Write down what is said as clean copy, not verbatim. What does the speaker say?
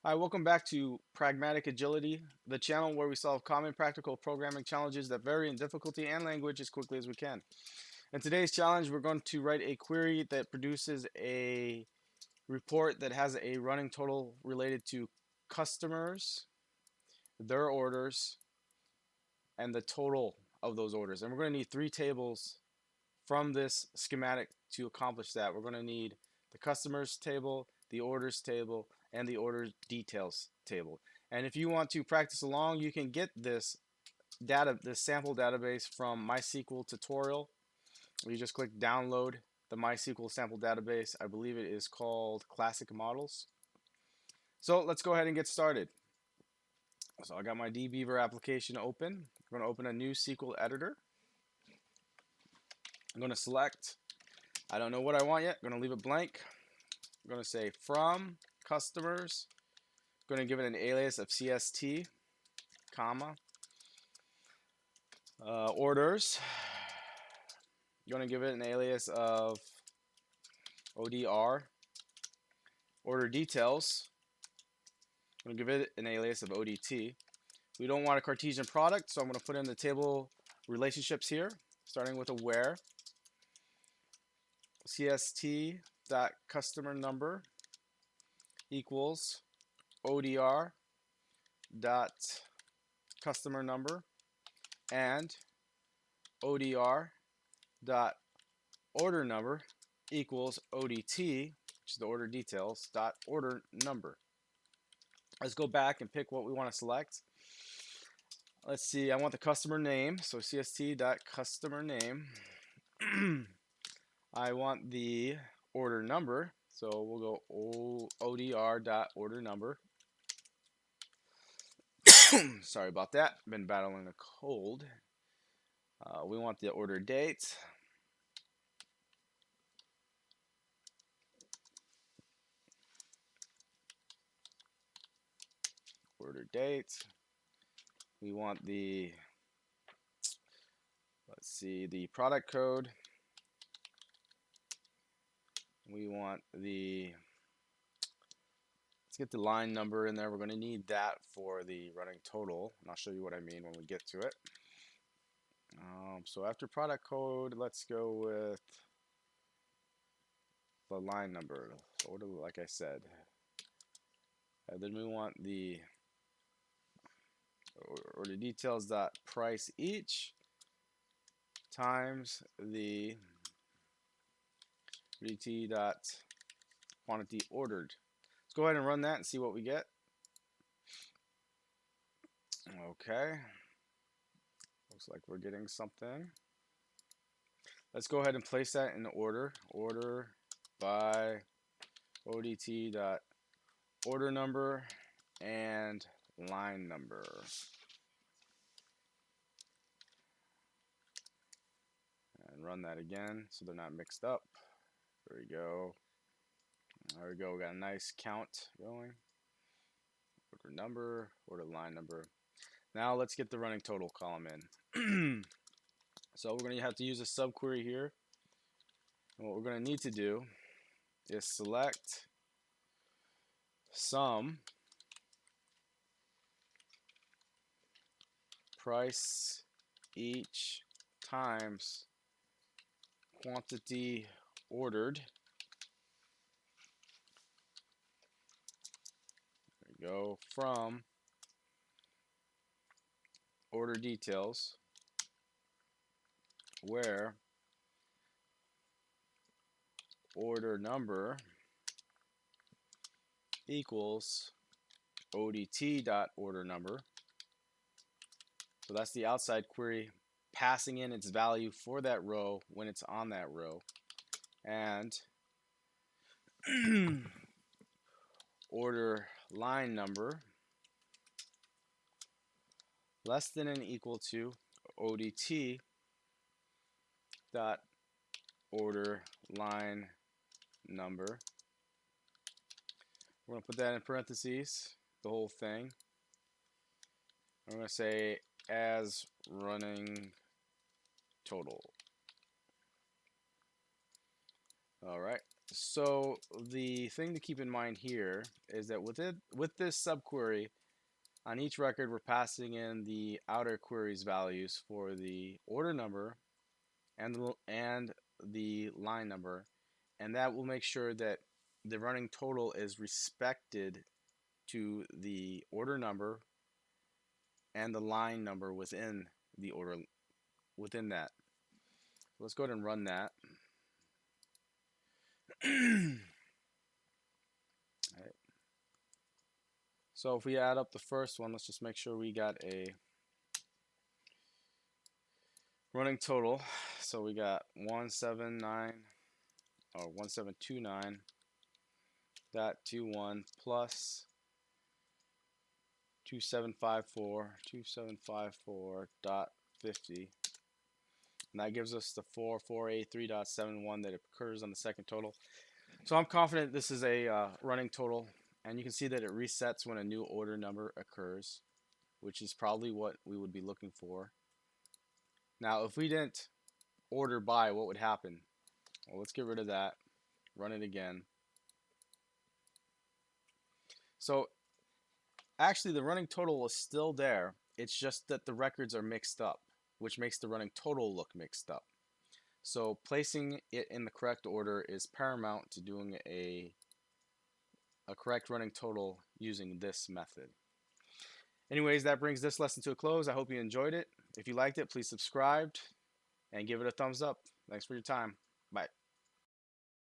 Hi, welcome back to Pragmatic Agility, the channel where we solve common practical programming challenges that vary in difficulty and language as quickly as we can. In today's challenge, we're going to write a query that produces a report that has a running total related to customers, their orders, and the total of those orders. And we're going to need three tables from this schematic to accomplish that. We're going to need the customers table, the orders table, and the order details table. And if you want to practice along, you can get this sample database from MySQL tutorial. You just click download the MySQL sample database. I believe it is called Classic Models. So let's go ahead and get started. So I got my dbeaver application open. I'm going to open a new SQL editor. I'm going to select, I don't know what I want yet. I'm going to leave it blank. I'm going to say from customers. I'm going to give it an alias of CST, comma. Orders. I'm going to give it an alias of ODR. Order details. I'm going to give it an alias of ODT. We don't want a Cartesian product, so I'm going to put in the table relationships here, starting with a where. CST dot customer number equals ODR dot customer number and ODR dot order number equals ODT, which is the order details, dot order number. Let's go back and pick what we want to select. Let's see, I want the customer name, so CST dot customer name. I want the order number, so we'll go ODR dot order number. Sorry about that, been battling a cold. We want the order date. Order date. We want the, let's see, the product code. We want the, let's get the line number in there. We're going to need that for the running total, and I'll show you what I mean when we get to it. So after product code, let's go with the line number, order, like I said. And then we want the order details dot price each times the dt dot quantity ordered. Let's go ahead and run that and see what we get. Okay, looks like we're getting something. Let's go ahead and place that in order. Order by ODT dot order number and line number. And run that again so they're not mixed up. There we go. There we go. We got a nice count going. Order number, order line number. Now let's get the running total column in. So we're going to have to use a subquery here. And what we're going to need to do is select sum price each times quantity ordered. There we go. From order details, where order number equals ODT dot order number. So that's the outside query passing in its value for that row when it's on that row. And order line number less than and equal to ODT dot order line number. We're going to put that in parentheses, the whole thing. I'm going to say as running total. All right, So the thing to keep in mind here is that with this subquery, on each record we're passing in the outer queries values for the order number and the line number, and that will make sure that the running total is respected to the order number and the line number within the order within that. Let's go ahead and run that. Right. So if we add up the first one, let's just make sure we got a running total. So we got 179 or 1729.21 plus 2754.50, and that gives us the 4483.71 that occurs on the second total. So I'm confident this is a running total, and you can see that it resets when a new order number occurs, which is probably what we would be looking for. Now, if we didn't order by, what would happen? Well, let's get rid of that, run it again. So actually, the running total is still there. It's just that the records are mixed up, which makes the running total look mixed up. So placing it in the correct order is paramount to doing a correct running total using this method. Anyways, that brings this lesson to a close. I hope you enjoyed it. If you liked it, please subscribe and give it a thumbs up. Thanks for your time. Bye.